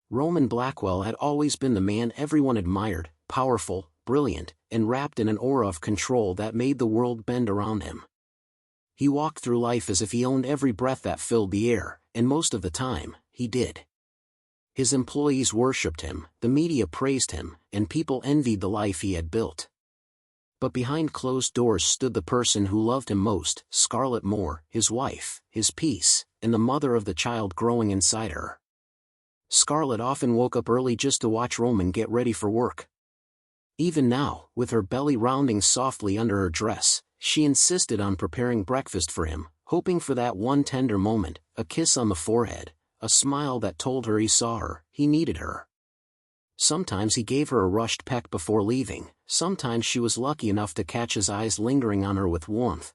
Roman Blackwell had always been the man everyone admired, powerful, brilliant, and wrapped in an aura of control that made the world bend around him. He walked through life as if he owned every breath that filled the air, and most of the time, he did. His employees worshipped him, the media praised him, and people envied the life he had built. But behind closed doors stood the person who loved him most, Scarlett Moore, his wife, his peace, and the mother of the child growing inside her. Scarlett often woke up early just to watch Roman get ready for work. Even now, with her belly rounding softly under her dress, she insisted on preparing breakfast for him, hoping for that one tender moment, a kiss on the forehead, a smile that told her he saw her, he needed her. Sometimes he gave her a rushed peck before leaving, sometimes she was lucky enough to catch his eyes lingering on her with warmth.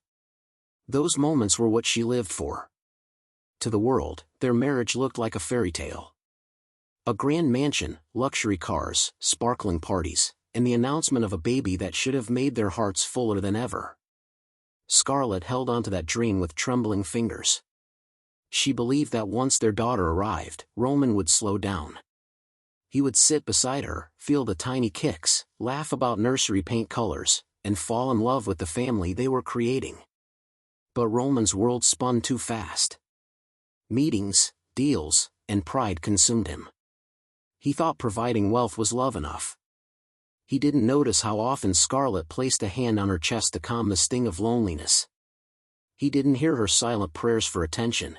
Those moments were what she lived for. To the world, their marriage looked like a fairy tale. A grand mansion, luxury cars, sparkling parties, and the announcement of a baby that should have made their hearts fuller than ever. Scarlett held onto that dream with trembling fingers. She believed that once their daughter arrived, Roman would slow down. He would sit beside her, feel the tiny kicks, laugh about nursery paint colors, and fall in love with the family they were creating. But Roman's world spun too fast. Meetings, deals, and pride consumed him. He thought providing wealth was love enough. He didn't notice how often Scarlett placed a hand on her chest to calm the sting of loneliness. He didn't hear her silent prayers for attention.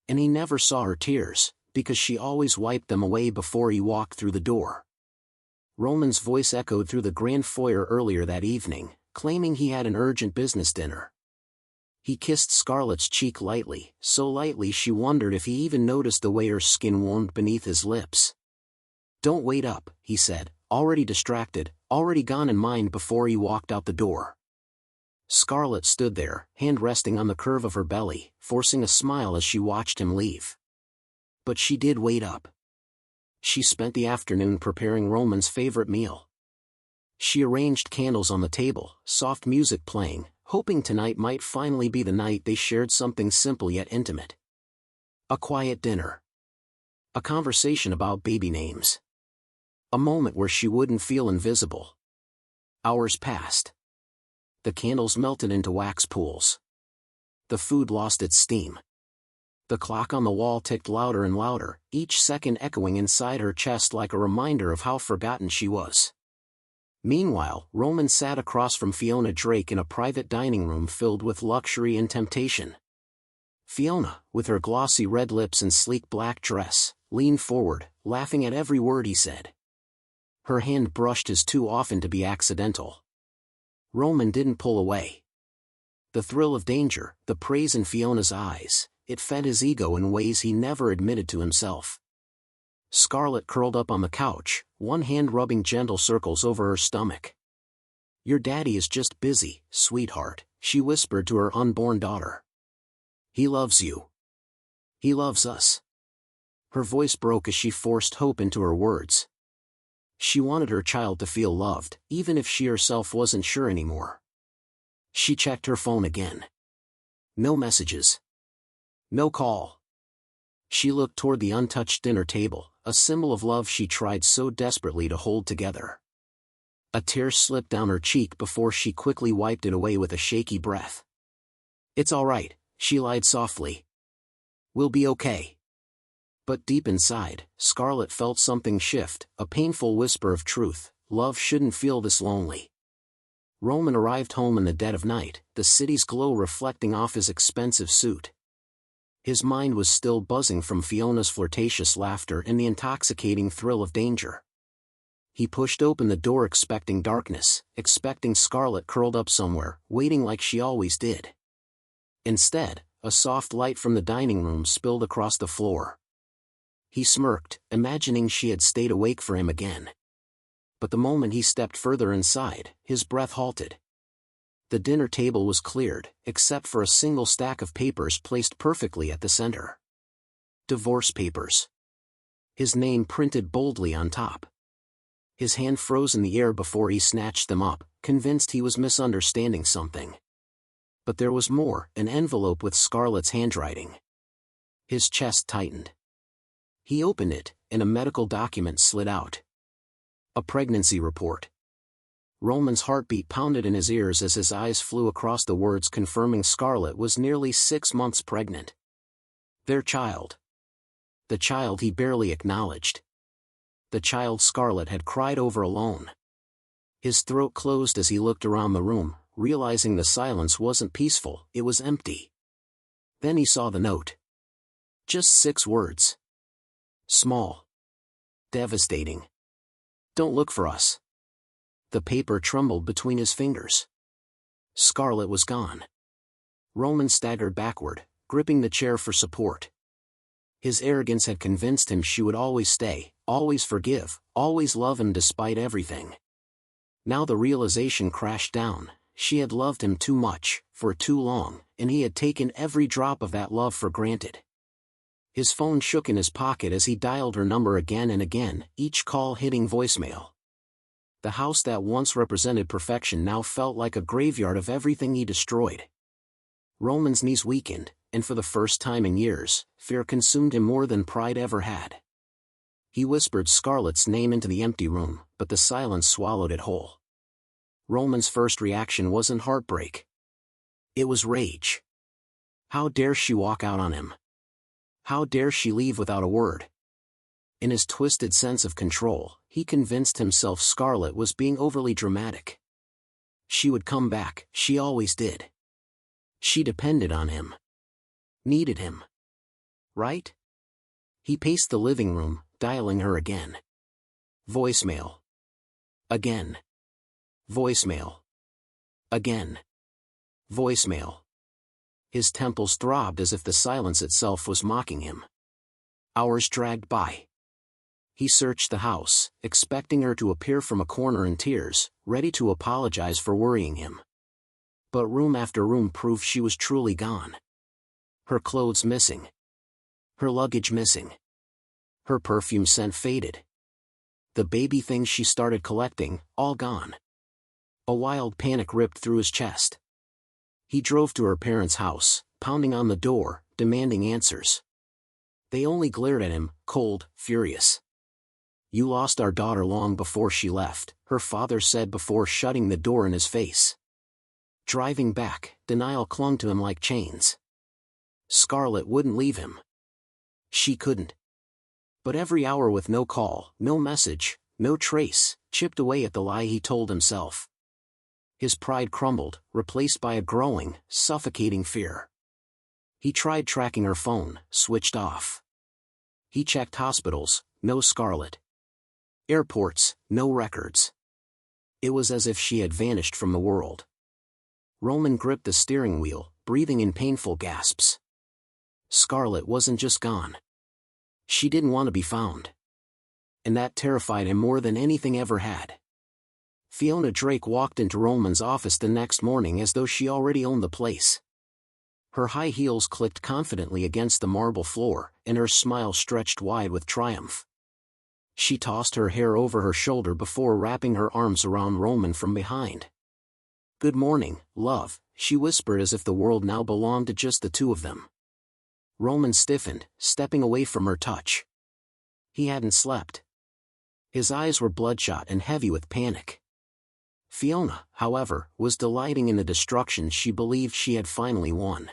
And he never saw her tears, because she always wiped them away before he walked through the door. Roman's voice echoed through the grand foyer earlier that evening, claiming he had an urgent business dinner. He kissed Scarlett's cheek lightly, so lightly she wondered if he even noticed the way her skin warmed beneath his lips. "Don't wait up," he said, already distracted, already gone in mind before he walked out the door. Scarlett stood there, hand resting on the curve of her belly, forcing a smile as she watched him leave. But she did wait up. She spent the afternoon preparing Roman's favorite meal. She arranged candles on the table, soft music playing, hoping tonight might finally be the night they shared something simple yet intimate. A quiet dinner. A conversation about baby names. A moment where she wouldn't feel invisible. Hours passed. The candles melted into wax pools. The food lost its steam. The clock on the wall ticked louder and louder, each second echoing inside her chest like a reminder of how forgotten she was. Meanwhile, Roman sat across from Fiona Drake in a private dining room filled with luxury and temptation. Fiona, with her glossy red lips and sleek black dress, leaned forward, laughing at every word he said. Her hand brushed his too often to be accidental. Roman didn't pull away. The thrill of danger, the praise in Fiona's eyes, it fed his ego in ways he never admitted to himself. Scarlett curled up on the couch, one hand rubbing gentle circles over her stomach. "Your daddy is just busy, sweetheart," she whispered to her unborn daughter. "He loves you. He loves us." Her voice broke as she forced hope into her words. She wanted her child to feel loved, even if she herself wasn't sure anymore. She checked her phone again. No messages. No call. She looked toward the untouched dinner table, a symbol of love she tried so desperately to hold together. A tear slipped down her cheek before she quickly wiped it away with a shaky breath. "It's all right," she lied softly. "We'll be okay." But deep inside, Scarlett felt something shift, a painful whisper of truth: love shouldn't feel this lonely. Roman arrived home in the dead of night, the city's glow reflecting off his expensive suit. His mind was still buzzing from Fiona's flirtatious laughter and the intoxicating thrill of danger. He pushed open the door expecting darkness, expecting Scarlett curled up somewhere, waiting like she always did. Instead, a soft light from the dining room spilled across the floor. He smirked, imagining she had stayed awake for him again. But the moment he stepped further inside, his breath halted. The dinner table was cleared, except for a single stack of papers placed perfectly at the center. Divorce papers. His name printed boldly on top. His hand froze in the air before he snatched them up, convinced he was misunderstanding something. But there was more, an envelope with Scarlett's handwriting. His chest tightened. He opened it, and a medical document slid out. A pregnancy report. Roman's heartbeat pounded in his ears as his eyes flew across the words confirming Scarlett was nearly 6 months pregnant. Their child. The child he barely acknowledged. The child Scarlett had cried over alone. His throat closed as he looked around the room, realizing the silence wasn't peaceful, it was empty. Then he saw the note. Just 6 words. Small. Devastating. Don't look for us. The paper trembled between his fingers. Scarlett was gone. Roman staggered backward, gripping the chair for support. His arrogance had convinced him she would always stay, always forgive, always love him despite everything. Now the realization crashed down. She had loved him too much, for too long, and he had taken every drop of that love for granted. His phone shook in his pocket as he dialed her number again and again, each call hitting voicemail. The house that once represented perfection now felt like a graveyard of everything he destroyed. Roman's knees weakened, and for the first time in years, fear consumed him more than pride ever had. He whispered Scarlett's name into the empty room, but the silence swallowed it whole. Roman's first reaction wasn't heartbreak. It was rage. How dare she walk out on him? How dare she leave without a word? In his twisted sense of control, he convinced himself Scarlett was being overly dramatic. She would come back, she always did. She depended on him. Needed him. Right? He paced the living room, dialing her again. Voicemail. Again. Voicemail. Again. Voicemail. His temples throbbed as if the silence itself was mocking him. Hours dragged by. He searched the house, expecting her to appear from a corner in tears, ready to apologize for worrying him. But room after room proved she was truly gone. Her clothes missing. Her luggage missing. Her perfume scent faded. The baby things she started collecting, all gone. A wild panic ripped through his chest. He drove to her parents' house, pounding on the door, demanding answers. They only glared at him, cold, furious. "You lost our daughter long before she left," her father said before shutting the door in his face. Driving back, denial clung to him like chains. Scarlett wouldn't leave him. She couldn't. But every hour with no call, no message, no trace, chipped away at the lie he told himself. His pride crumbled, replaced by a growing, suffocating fear. He tried tracking her phone, switched off. He checked hospitals, no Scarlett. Airports, no records. It was as if she had vanished from the world. Roman gripped the steering wheel, breathing in painful gasps. Scarlett wasn't just gone. She didn't want to be found. And that terrified him more than anything ever had. Fiona Drake walked into Roman's office the next morning as though she already owned the place. Her high heels clicked confidently against the marble floor, and her smile stretched wide with triumph. She tossed her hair over her shoulder before wrapping her arms around Roman from behind. "Good morning, love," she whispered as if the world now belonged to just the two of them. Roman stiffened, stepping away from her touch. He hadn't slept. His eyes were bloodshot and heavy with panic. Fiona, however, was delighting in the destruction she believed she had finally won.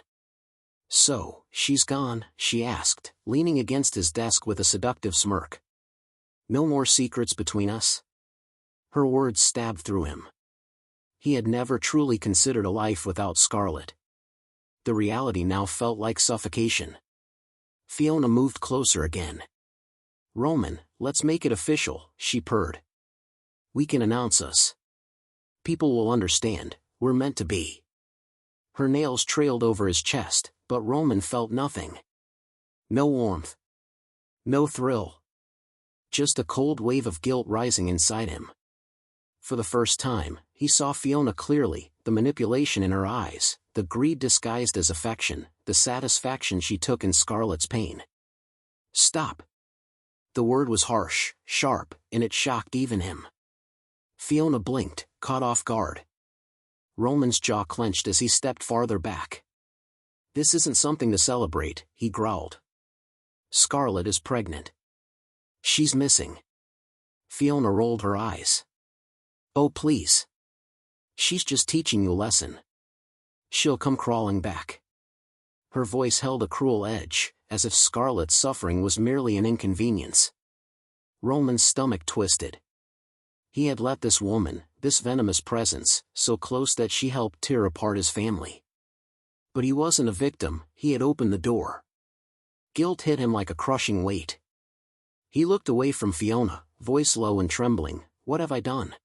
"So, she's gone?" she asked, leaning against his desk with a seductive smirk. "No more secrets between us?" Her words stabbed through him. He had never truly considered a life without Scarlett. The reality now felt like suffocation. Fiona moved closer again. "Roman, let's make it official," she purred. "We can announce us. People will understand, we're meant to be." Her nails trailed over his chest, but Roman felt nothing. No warmth. No thrill. Just a cold wave of guilt rising inside him. For the first time, he saw Fiona clearly, the manipulation in her eyes, the greed disguised as affection, the satisfaction she took in Scarlett's pain. "Stop." The word was harsh, sharp, and it shocked even him. Fiona blinked, caught off guard. Roman's jaw clenched as he stepped farther back. "This isn't something to celebrate," he growled. "Scarlett is pregnant." She's missing. Fiona rolled her eyes. Oh please. She's just teaching you a lesson. She'll come crawling back. Her voice held a cruel edge, as if Scarlett's suffering was merely an inconvenience. Roman's stomach twisted. He had let this woman, this venomous presence, so close that she helped tear apart his family. But he wasn't a victim, he had opened the door. Guilt hit him like a crushing weight. He looked away from Fiona, voice low and trembling. What have I done?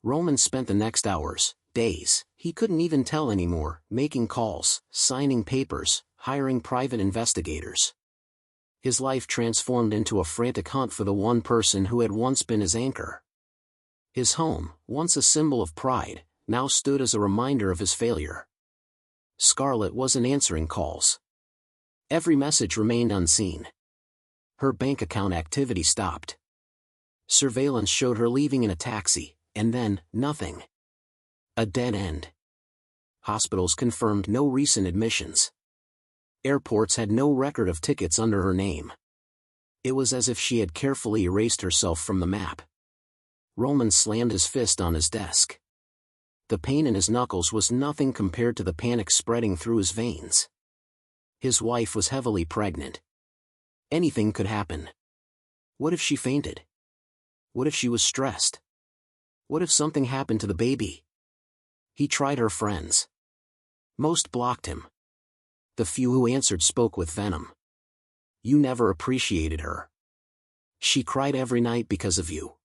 Roman spent the next hours, days, he couldn't even tell anymore, making calls, signing papers, hiring private investigators. His life transformed into a frantic hunt for the one person who had once been his anchor. His home, once a symbol of pride, now stood as a reminder of his failure. Scarlett wasn't answering calls. Every message remained unseen. Her bank account activity stopped. Surveillance showed her leaving in a taxi, and then, nothing. A dead end. Hospitals confirmed no recent admissions. Airports had no record of tickets under her name. It was as if she had carefully erased herself from the map. Roman slammed his fist on his desk. The pain in his knuckles was nothing compared to the panic spreading through his veins. His wife was heavily pregnant. Anything could happen. What if she fainted? What if she was stressed? What if something happened to the baby? He tried her friends. Most blocked him. The few who answered spoke with venom. You never appreciated her. She cried every night because of you.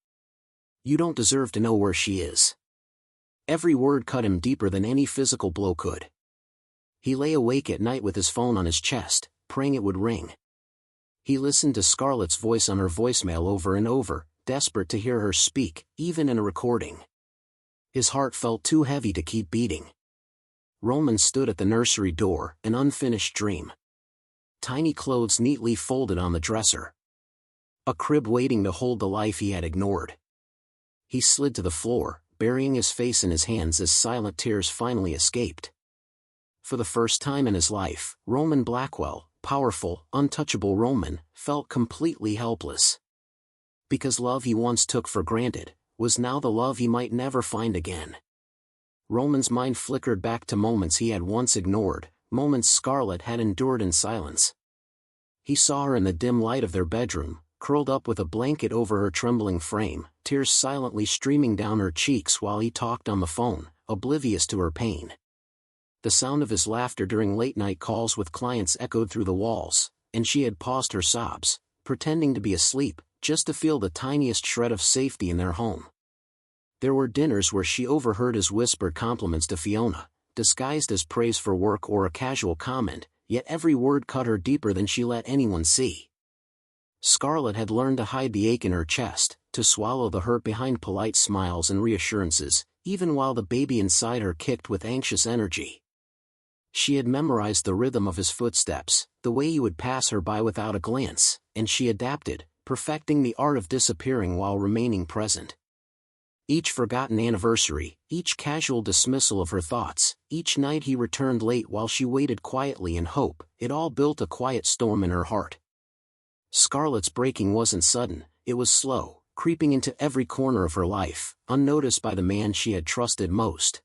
You don't deserve to know where she is. Every word cut him deeper than any physical blow could. He lay awake at night with his phone on his chest, praying it would ring. He listened to Scarlett's voice on her voicemail over and over, desperate to hear her speak, even in a recording. His heart felt too heavy to keep beating. Roman stood at the nursery door, an unfinished dream. Tiny clothes neatly folded on the dresser. A crib waiting to hold the life he had ignored. He slid to the floor, burying his face in his hands as silent tears finally escaped. For the first time in his life, Roman Blackwell, powerful, untouchable Roman, felt completely helpless. Because love he once took for granted, was now the love he might never find again. Roman's mind flickered back to moments he had once ignored, moments Scarlett had endured in silence. He saw her in the dim light of their bedroom, curled up with a blanket over her trembling frame, tears silently streaming down her cheeks while he talked on the phone, oblivious to her pain. The sound of his laughter during late-night calls with clients echoed through the walls, and she had paused her sobs, pretending to be asleep, just to feel the tiniest shred of safety in their home. There were dinners where she overheard his whispered compliments to Fiona, disguised as praise for work or a casual comment, yet every word cut her deeper than she let anyone see. Scarlett had learned to hide the ache in her chest, to swallow the hurt behind polite smiles and reassurances, even while the baby inside her kicked with anxious energy. She had memorized the rhythm of his footsteps, the way he would pass her by without a glance, and she adapted, perfecting the art of disappearing while remaining present. Each forgotten anniversary, each casual dismissal of her thoughts, each night he returned late while she waited quietly in hope, it all built a quiet storm in her heart. Scarlett's breaking wasn't sudden, it was slow, creeping into every corner of her life, unnoticed by the man she had trusted most.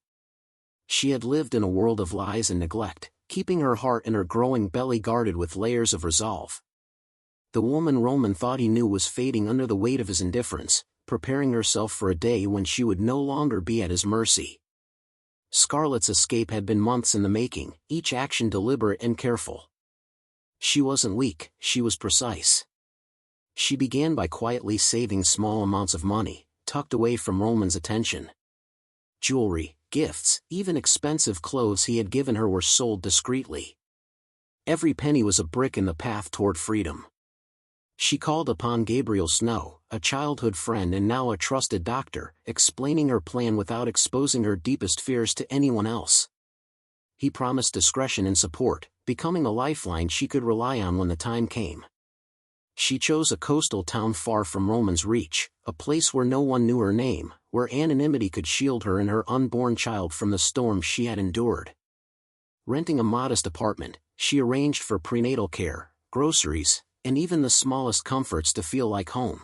She had lived in a world of lies and neglect, keeping her heart and her growing belly guarded with layers of resolve. The woman Roman thought he knew was fading under the weight of his indifference, preparing herself for a day when she would no longer be at his mercy. Scarlett's escape had been months in the making, each action deliberate and careful. She wasn't weak, she was precise. She began by quietly saving small amounts of money, tucked away from Roman's attention. Jewelry, gifts, even expensive clothes he had given her were sold discreetly. Every penny was a brick in the path toward freedom. She called upon Gabriel Snow, a childhood friend and now a trusted doctor, explaining her plan without exposing her deepest fears to anyone else. He promised discretion and support, becoming a lifeline she could rely on when the time came. She chose a coastal town far from Roman's reach, a place where no one knew her name, where anonymity could shield her and her unborn child from the storms she had endured. Renting a modest apartment, she arranged for prenatal care, groceries, and even the smallest comforts to feel like home.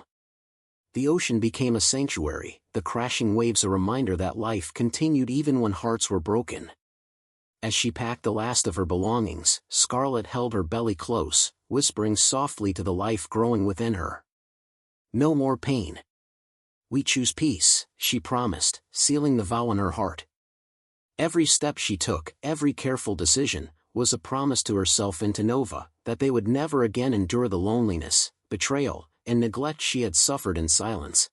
The ocean became a sanctuary, the crashing waves a reminder that life continued even when hearts were broken. As she packed the last of her belongings, Scarlet held her belly close, whispering softly to the life growing within her. "No more pain. We choose peace," she promised, sealing the vow in her heart. Every step she took, every careful decision, was a promise to herself and to Nova, that they would never again endure the loneliness, betrayal, and neglect she had suffered in silence.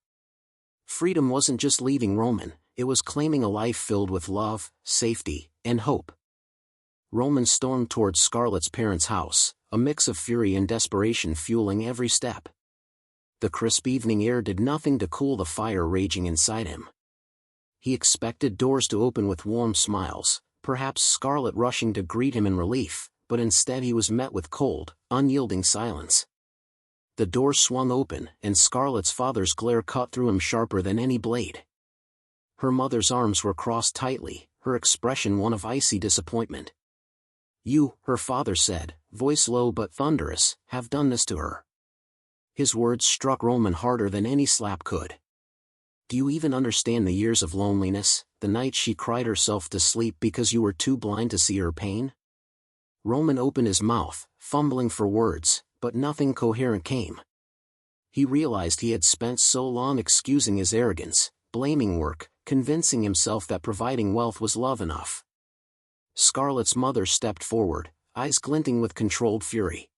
Freedom wasn't just leaving Roman, it was claiming a life filled with love, safety, and hope. Roman stormed towards Scarlet's parents' house, a mix of fury and desperation fueling every step. The crisp evening air did nothing to cool the fire raging inside him. He expected doors to open with warm smiles, perhaps Scarlet rushing to greet him in relief, but instead he was met with cold, unyielding silence. The door swung open, and Scarlet's father's glare cut through him sharper than any blade. Her mother's arms were crossed tightly, her expression one of icy disappointment. "You," her father said, voice low but thunderous, "have done this to her." His words struck Roman harder than any slap could. "Do you even understand the years of loneliness, the nights she cried herself to sleep because you were too blind to see her pain?" Roman opened his mouth, fumbling for words, but nothing coherent came. He realized he had spent so long excusing his arrogance, blaming work, convincing himself that providing wealth was love enough. Scarlet's mother stepped forward, eyes glinting with controlled fury.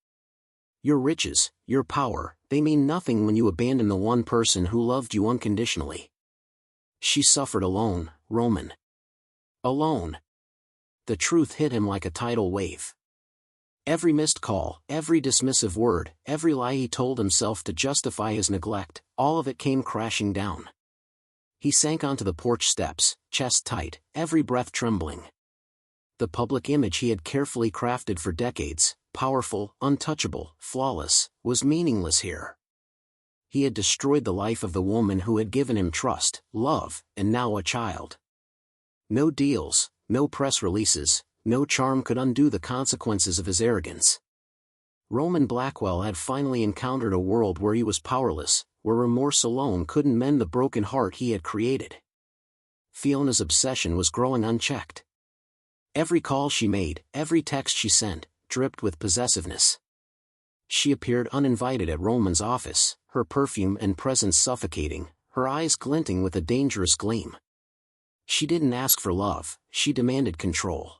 "Your riches, your power, they mean nothing when you abandon the one person who loved you unconditionally. She suffered alone, Roman. Alone." The truth hit him like a tidal wave. Every missed call, every dismissive word, every lie he told himself to justify his neglect, all of it came crashing down. He sank onto the porch steps, chest tight, every breath trembling. The public image he had carefully crafted for decades, powerful, untouchable, flawless, was meaningless here. He had destroyed the life of the woman who had given him trust, love, and now a child. No deals, no press releases, no charm could undo the consequences of his arrogance. Roman Blackwell had finally encountered a world where he was powerless, where remorse alone couldn't mend the broken heart he had created. Fiona's obsession was growing unchecked. Every call she made, every text she sent, dripped with possessiveness. She appeared uninvited at Roman's office, her perfume and presence suffocating, her eyes glinting with a dangerous gleam. She didn't ask for love, she demanded control.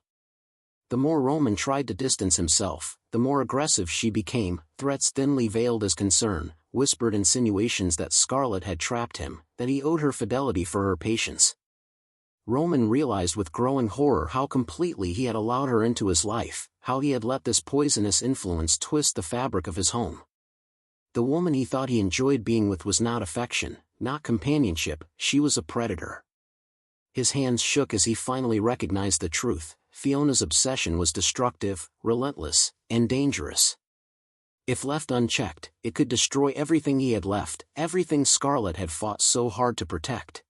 The more Roman tried to distance himself, the more aggressive she became, threats thinly veiled as concern, whispered insinuations that Scarlet had trapped him, that he owed her fidelity for her patience. Roman realized with growing horror how completely he had allowed her into his life, how he had let this poisonous influence twist the fabric of his home. The woman he thought he enjoyed being with was not affection, not companionship, she was a predator. His hands shook as he finally recognized the truth. Fiona's obsession was destructive, relentless, and dangerous. If left unchecked, it could destroy everything he had left, everything Scarlet had fought so hard to protect.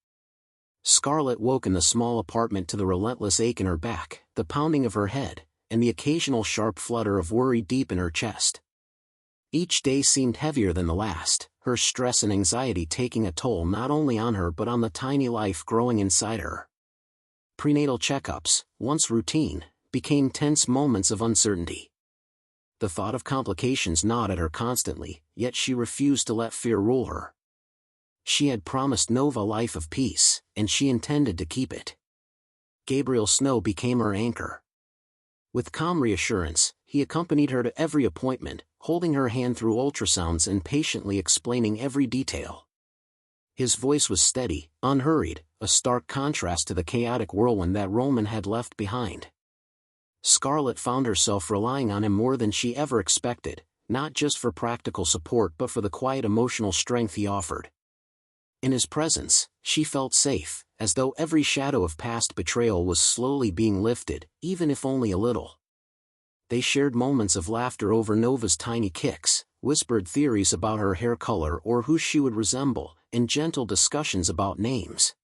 Scarlet woke in the small apartment to the relentless ache in her back, the pounding of her head, and the occasional sharp flutter of worry deep in her chest. Each day seemed heavier than the last, her stress and anxiety taking a toll not only on her but on the tiny life growing inside her. Prenatal checkups, once routine, became tense moments of uncertainty. The thought of complications gnawed at her constantly, yet she refused to let fear rule her. She had promised Nova a life of peace, and she intended to keep it. Gabriel Snow became her anchor. With calm reassurance, he accompanied her to every appointment, holding her hand through ultrasounds and patiently explaining every detail. His voice was steady, unhurried, a stark contrast to the chaotic whirlwind that Roman had left behind. Scarlet found herself relying on him more than she ever expected, not just for practical support but for the quiet emotional strength he offered. In his presence, she felt safe, as though every shadow of past betrayal was slowly being lifted, even if only a little. They shared moments of laughter over Nova's tiny kicks, whispered theories about her hair color or who she would resemble, and gentle discussions about names.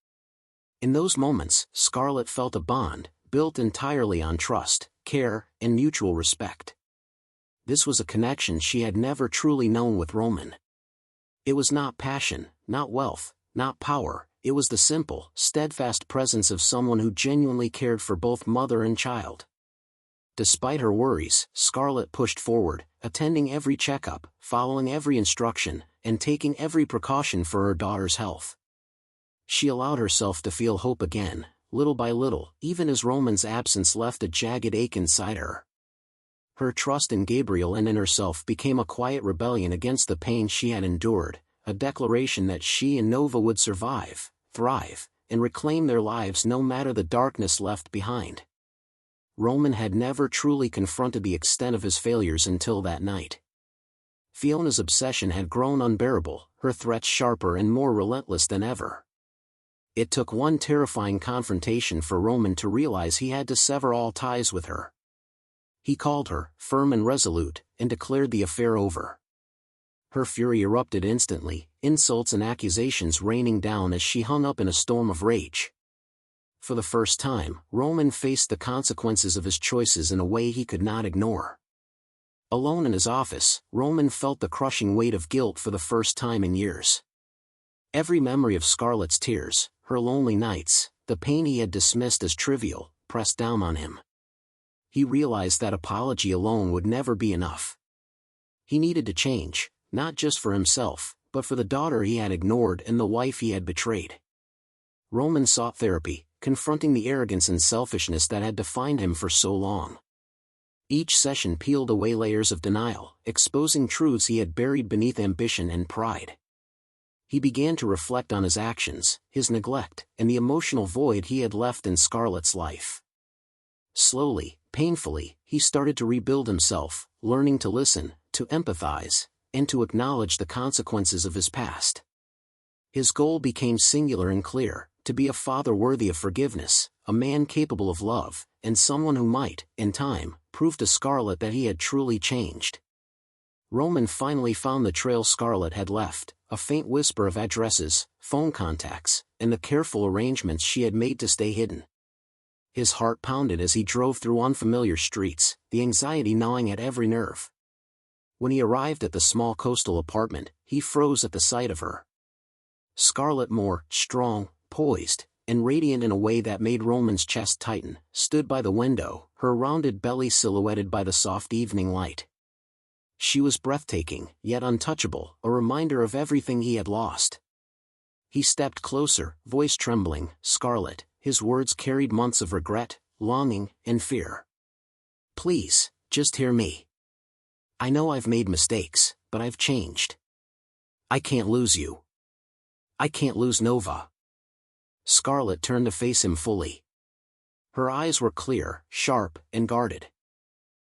In those moments, Scarlet felt a bond, built entirely on trust, care, and mutual respect. this was a connection she had never truly known with Roman. It was not passion, not wealth, not power, it was the simple, steadfast presence of someone who genuinely cared for both mother and child. Despite her worries, Scarlett pushed forward, attending every checkup, following every instruction, and taking every precaution for her daughter's health. She allowed herself to feel hope again, little by little, even as Roman's absence left a jagged ache inside her. Her trust in Gabriel and in herself became a quiet rebellion against the pain she had endured, a declaration that she and Nova would survive, thrive, and reclaim their lives no matter the darkness left behind. Roman had never truly confronted the extent of his failures until that night. Fiona's obsession had grown unbearable, her threats sharper and more relentless than ever. It took one terrifying confrontation for Roman to realize he had to sever all ties with her. He called her, firm and resolute, and declared the affair over. Her fury erupted instantly, insults and accusations raining down as she hung up in a storm of rage. For the first time, Roman faced the consequences of his choices in a way he could not ignore. Alone in his office, Roman felt the crushing weight of guilt for the first time in years. Every memory of Scarlett's tears, her lonely nights, the pain he had dismissed as trivial, pressed down on him. He realized that apology alone would never be enough. He needed to change, not just for himself, but for the daughter he had ignored and the wife he had betrayed. Roman sought therapy, confronting the arrogance and selfishness that had defined him for so long. Each session peeled away layers of denial, exposing truths he had buried beneath ambition and pride. He began to reflect on his actions, his neglect, and the emotional void he had left in Scarlett's life. Slowly, painfully, he started to rebuild himself, learning to listen, to empathize, and to acknowledge the consequences of his past. His goal became singular and clear: to be a father worthy of forgiveness, a man capable of love, and someone who might, in time, prove to Scarlett that he had truly changed. Roman finally found the trail Scarlett had left, a faint whisper of addresses, phone contacts, and the careful arrangements she had made to stay hidden. His heart pounded as he drove through unfamiliar streets, the anxiety gnawing at every nerve. When he arrived at the small coastal apartment, he froze at the sight of her. Scarlett Moore, strong, poised, and radiant in a way that made Roman's chest tighten, stood by the window, her rounded belly silhouetted by the soft evening light. She was breathtaking, yet untouchable, a reminder of everything he had lost. He stepped closer, voice trembling. "Scarlett," his words carried months of regret, longing, and fear. "Please, just hear me. I know I've made mistakes, but I've changed. I can't lose you. I can't lose Nova." Scarlett turned to face him fully. Her eyes were clear, sharp, and guarded.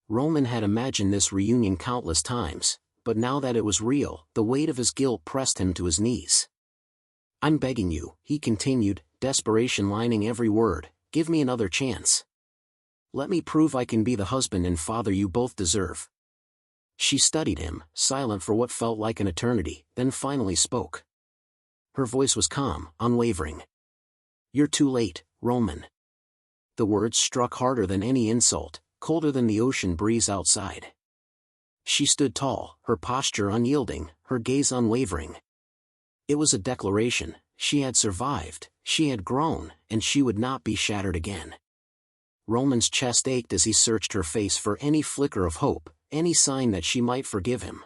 Roman had imagined this reunion countless times, but now that it was real, the weight of his guilt pressed him to his knees. "I'm begging you," he continued, desperation lining every word, "give me another chance. Let me prove I can be the husband and father you both deserve." She studied him, silent for what felt like an eternity, then finally spoke. Her voice was calm, unwavering. "You're too late, Roman." The words struck harder than any insult, colder than the ocean breeze outside. She stood tall, her posture unyielding, her gaze unwavering. It was a declaration: she had survived, she had grown, and she would not be shattered again. Roman's chest ached as he searched her face for any flicker of hope, any sign that she might forgive him.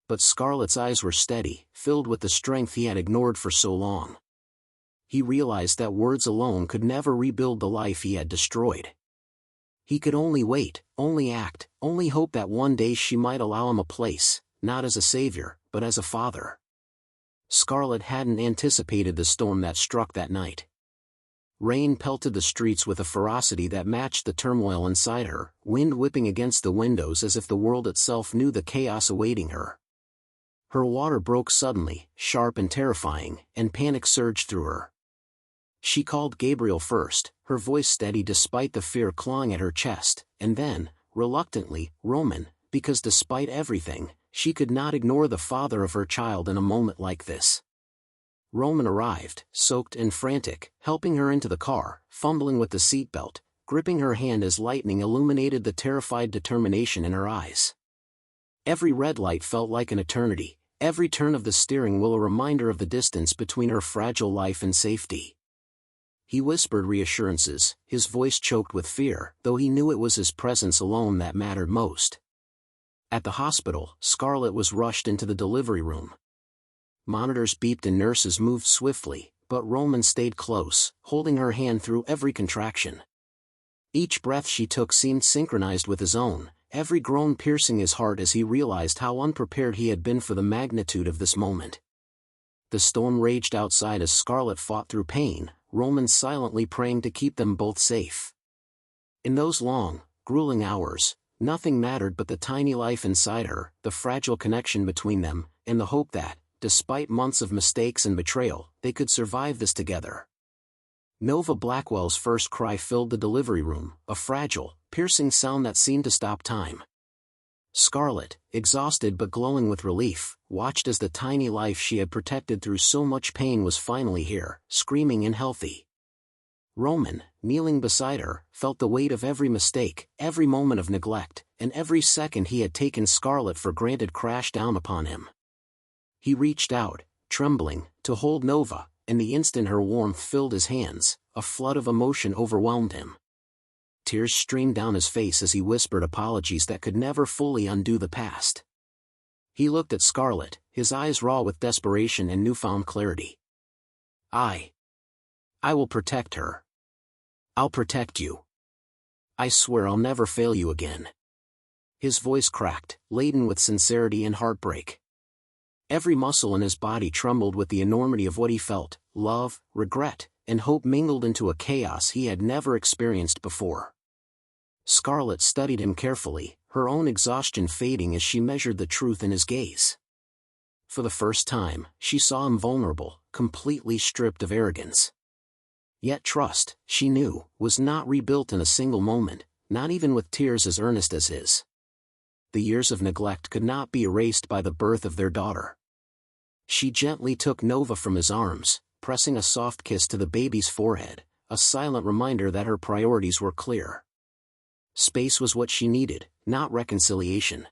But Scarlett's eyes were steady, filled with the strength he had ignored for so long. He realized that words alone could never rebuild the life he had destroyed. He could only wait, only act, only hope that one day she might allow him a place, not as a savior, but as a father. Scarlett hadn't anticipated the storm that struck that night. Rain pelted the streets with a ferocity that matched the turmoil inside her, wind whipping against the windows as if the world itself knew the chaos awaiting her. Her water broke suddenly, sharp and terrifying, and panic surged through her. She called Gabriel first, her voice steady despite the fear clawing at her chest, and then, reluctantly, Roman, because despite everything, she could not ignore the father of her child in a moment like this. Roman arrived, soaked and frantic, helping her into the car, fumbling with the seatbelt, gripping her hand as lightning illuminated the terrified determination in her eyes. Every red light felt like an eternity, every turn of the steering wheel a reminder of the distance between her fragile life and safety. He whispered reassurances, his voice choked with fear, though he knew it was his presence alone that mattered most. At the hospital, Scarlett was rushed into the delivery room. Monitors beeped and nurses moved swiftly, but Roman stayed close, holding her hand through every contraction. Each breath she took seemed synchronized with his own, every groan piercing his heart as he realized how unprepared he had been for the magnitude of this moment. The storm raged outside as Scarlett fought through pain, Roman silently praying to keep them both safe. In those long, grueling hours, nothing mattered but the tiny life inside her, the fragile connection between them, and the hope that, despite months of mistakes and betrayal, they could survive this together. Nova Blackwell's first cry filled the delivery room, a fragile, piercing sound that seemed to stop time. Scarlett, exhausted but glowing with relief, watched as the tiny life she had protected through so much pain was finally here, screaming and healthy. Roman, kneeling beside her, felt the weight of every mistake, every moment of neglect, and every second he had taken Scarlett for granted crash down upon him. He reached out, trembling, to hold Nova, and the instant her warmth filled his hands, a flood of emotion overwhelmed him. Tears streamed down his face as he whispered apologies that could never fully undo the past. He looked at Scarlett, his eyes raw with desperation and newfound clarity. I will protect her. I'll protect you. I swear I'll never fail you again. His voice cracked, laden with sincerity and heartbreak. Every muscle in his body trembled with the enormity of what he felt, love, regret, and hope mingled into a chaos he had never experienced before. Scarlett studied him carefully, her own exhaustion fading as she measured the truth in his gaze. For the first time, she saw him vulnerable, completely stripped of arrogance. Yet trust, she knew, was not rebuilt in a single moment, not even with tears as earnest as his. The years of neglect could not be erased by the birth of their daughter. She gently took Nova from his arms, pressing a soft kiss to the baby's forehead, a silent reminder that her priorities were clear. Space was what she needed, not reconciliation.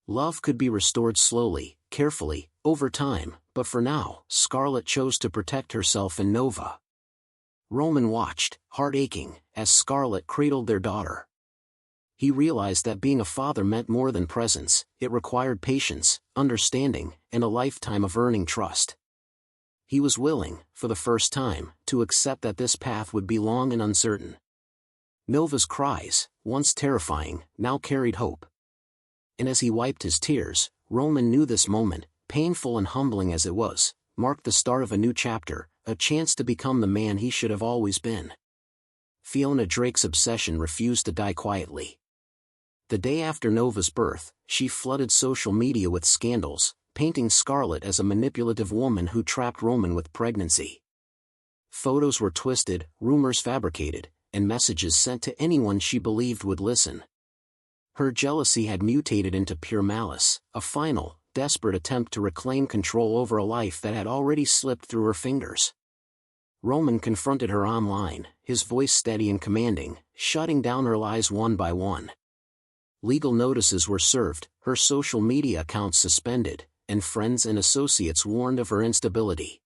Love could be restored slowly, carefully, over time, but for now, Scarlett chose to protect herself and Nova. Roman watched, heart aching, as Scarlett cradled their daughter. He realized that being a father meant more than presence, it required patience, understanding, and a lifetime of earning trust. He was willing, for the first time, to accept that this path would be long and uncertain. Nova's cries, once terrifying, now carried hope. And as he wiped his tears, Roman knew this moment, painful and humbling as it was, marked the start of a new chapter, a chance to become the man he should have always been. Fiona Drake's obsession refused to die quietly. The day after Nova's birth, she flooded social media with scandals, painting Scarlett as a manipulative woman who trapped Roman with pregnancy. Photos were twisted, rumors fabricated, and messages sent to anyone she believed would listen. Her jealousy had mutated into pure malice, a final, desperate attempt to reclaim control over a life that had already slipped through her fingers. Roman confronted her online, his voice steady and commanding, shutting down her lies one by one. Legal notices were served, her social media accounts suspended, and friends and associates warned of her instability.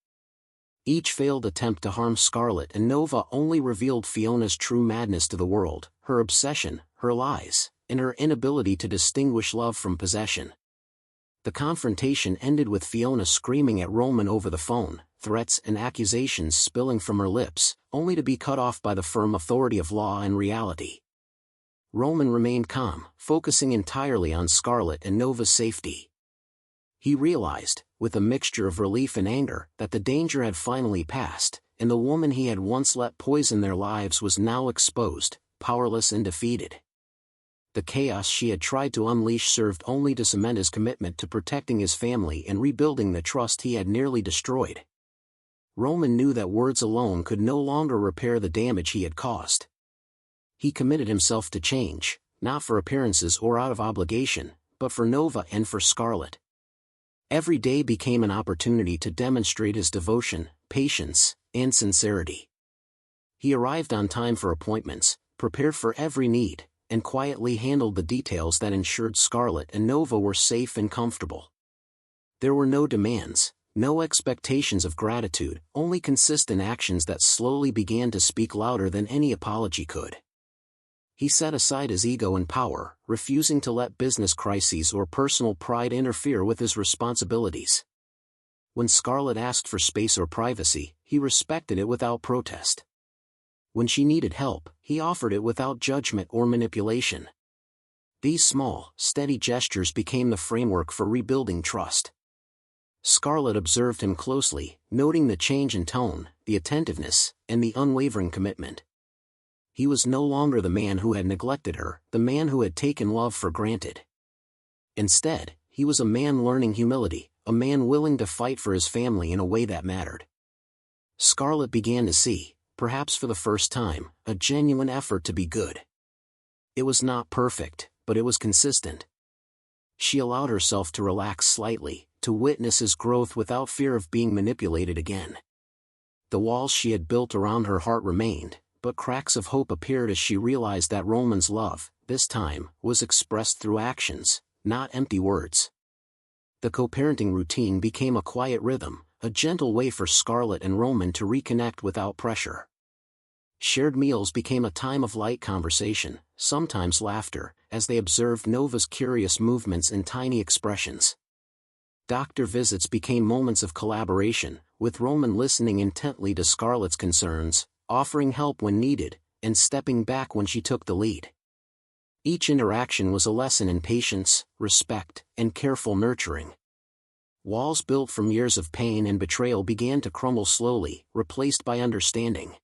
Each failed attempt to harm Scarlett and Nova only revealed Fiona's true madness to the world, her obsession, her lies, and her inability to distinguish love from possession. The confrontation ended with Fiona screaming at Roman over the phone, threats and accusations spilling from her lips, only to be cut off by the firm authority of law and reality. Roman remained calm, focusing entirely on Scarlett and Nova's safety. He realized, with a mixture of relief and anger, that the danger had finally passed, and the woman he had once let poison their lives was now exposed, powerless and defeated. The chaos she had tried to unleash served only to cement his commitment to protecting his family and rebuilding the trust he had nearly destroyed. Roman knew that words alone could no longer repair the damage he had caused. He committed himself to change, not for appearances or out of obligation, but for Nova and for Scarlett. Every day became an opportunity to demonstrate his devotion, patience, and sincerity. He arrived on time for appointments, prepared for every need, and quietly handled the details that ensured Scarlet and Nova were safe and comfortable. There were no demands, no expectations of gratitude, only consistent actions that slowly began to speak louder than any apology could. He set aside his ego and power, refusing to let business crises or personal pride interfere with his responsibilities. When Scarlet asked for space or privacy, he respected it without protest. When she needed help, he offered it without judgment or manipulation. These small, steady gestures became the framework for rebuilding trust. Scarlet observed him closely, noting the change in tone, the attentiveness, and the unwavering commitment. He was no longer the man who had neglected her, the man who had taken love for granted. Instead, he was a man learning humility, a man willing to fight for his family in a way that mattered. Scarlet began to see, perhaps for the first time, a genuine effort to be good. It was not perfect, but it was consistent. She allowed herself to relax slightly, to witness his growth without fear of being manipulated again. The walls she had built around her heart remained, but cracks of hope appeared as she realized that Roman's love, this time, was expressed through actions, not empty words. The co-parenting routine became a quiet rhythm, a gentle way for Scarlet and Roman to reconnect without pressure. Shared meals became a time of light conversation, sometimes laughter, as they observed Nova's curious movements and tiny expressions. Doctor visits became moments of collaboration, with Roman listening intently to Scarlet's concerns, offering help when needed, and stepping back when she took the lead. Each interaction was a lesson in patience, respect, and careful nurturing. Walls built from years of pain and betrayal began to crumble slowly, replaced by understanding.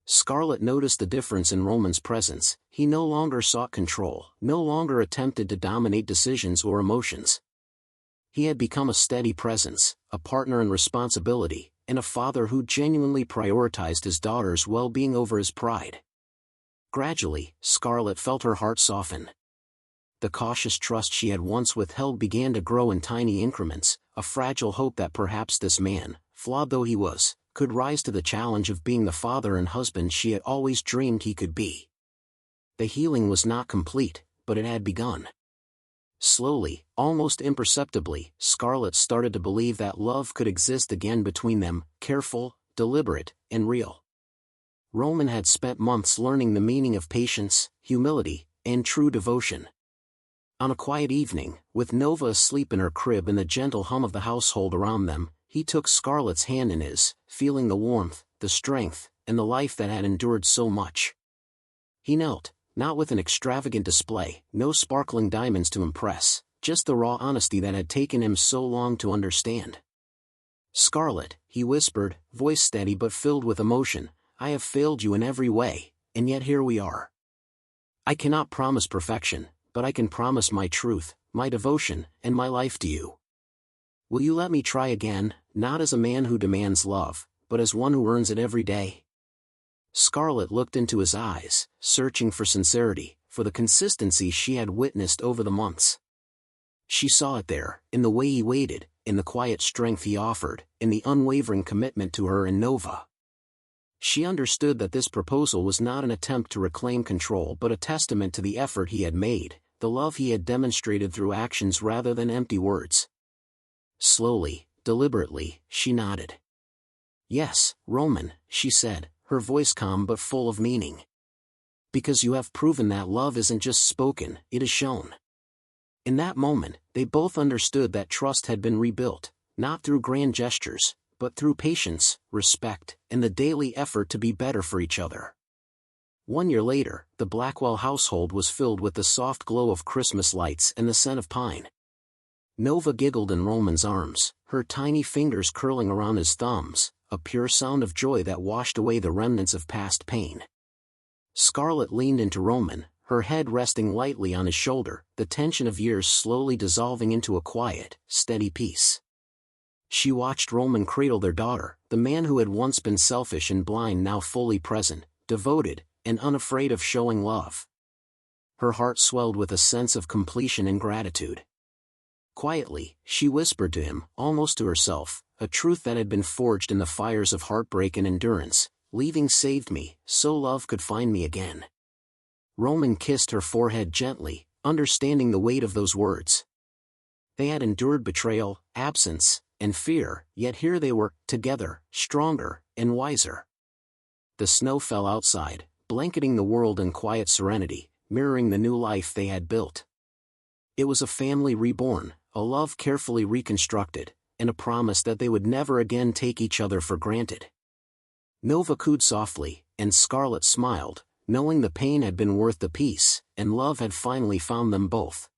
Scarlet noticed the difference in Roman's presence. He no longer sought control, no longer attempted to dominate decisions or emotions. He had become a steady presence, a partner in responsibility, and a father who genuinely prioritized his daughter's well-being over his pride. Gradually, Scarlet felt her heart soften. The cautious trust she had once withheld began to grow in tiny increments, a fragile hope that perhaps this man, flawed though he was, could rise to the challenge of being the father and husband she had always dreamed he could be. The healing was not complete, but it had begun. Slowly, almost imperceptibly, Scarlet started to believe that love could exist again between them, careful, deliberate, and real. Roman had spent months learning the meaning of patience, humility, and true devotion. On a quiet evening, with Nova asleep in her crib and the gentle hum of the household around them, he took Scarlet's hand in his, feeling the warmth, the strength, and the life that had endured so much. He knelt, not with an extravagant display, no sparkling diamonds to impress, just the raw honesty that had taken him so long to understand. "Scarlet," he whispered, voice steady but filled with emotion, "I have failed you in every way, and yet here we are. I cannot promise perfection, but I can promise my truth, my devotion, and my life to you. Will you let me try again, not as a man who demands love, but as one who earns it every day?" Scarlet looked into his eyes, searching for sincerity, for the consistency she had witnessed over the months. She saw it there, in the way he waited, in the quiet strength he offered, in the unwavering commitment to her and Nova. She understood that this proposal was not an attempt to reclaim control but a testament to the effort he had made, the love he had demonstrated through actions rather than empty words. Slowly, deliberately, she nodded. "Yes, Roman," she said, her voice calm but full of meaning. "Because you have proven that love isn't just spoken, it is shown." In that moment, they both understood that trust had been rebuilt, not through grand gestures, but through patience, respect, and the daily effort to be better for each other. 1 year later, the Blackwell household was filled with the soft glow of Christmas lights and the scent of pine. Nova giggled in Roman's arms, her tiny fingers curling around his thumbs, a pure sound of joy that washed away the remnants of past pain. Scarlet leaned into Roman, her head resting lightly on his shoulder, the tension of years slowly dissolving into a quiet, steady peace. She watched Roman cradle their daughter, the man who had once been selfish and blind now fully present, devoted, and unafraid of showing love. Her heart swelled with a sense of completion and gratitude. Quietly, she whispered to him, almost to herself, a truth that had been forged in the fires of heartbreak and endurance: "Leaving saved me, so love could find me again." Roman kissed her forehead gently, understanding the weight of those words. They had endured betrayal, absence, and fear, yet here they were, together, stronger, and wiser. The snow fell outside, blanketing the world in quiet serenity, mirroring the new life they had built. It was a family reborn, a love carefully reconstructed, and a promise that they would never again take each other for granted. Nova cooed softly, and Scarlet smiled, knowing the pain had been worth the peace, and love had finally found them both.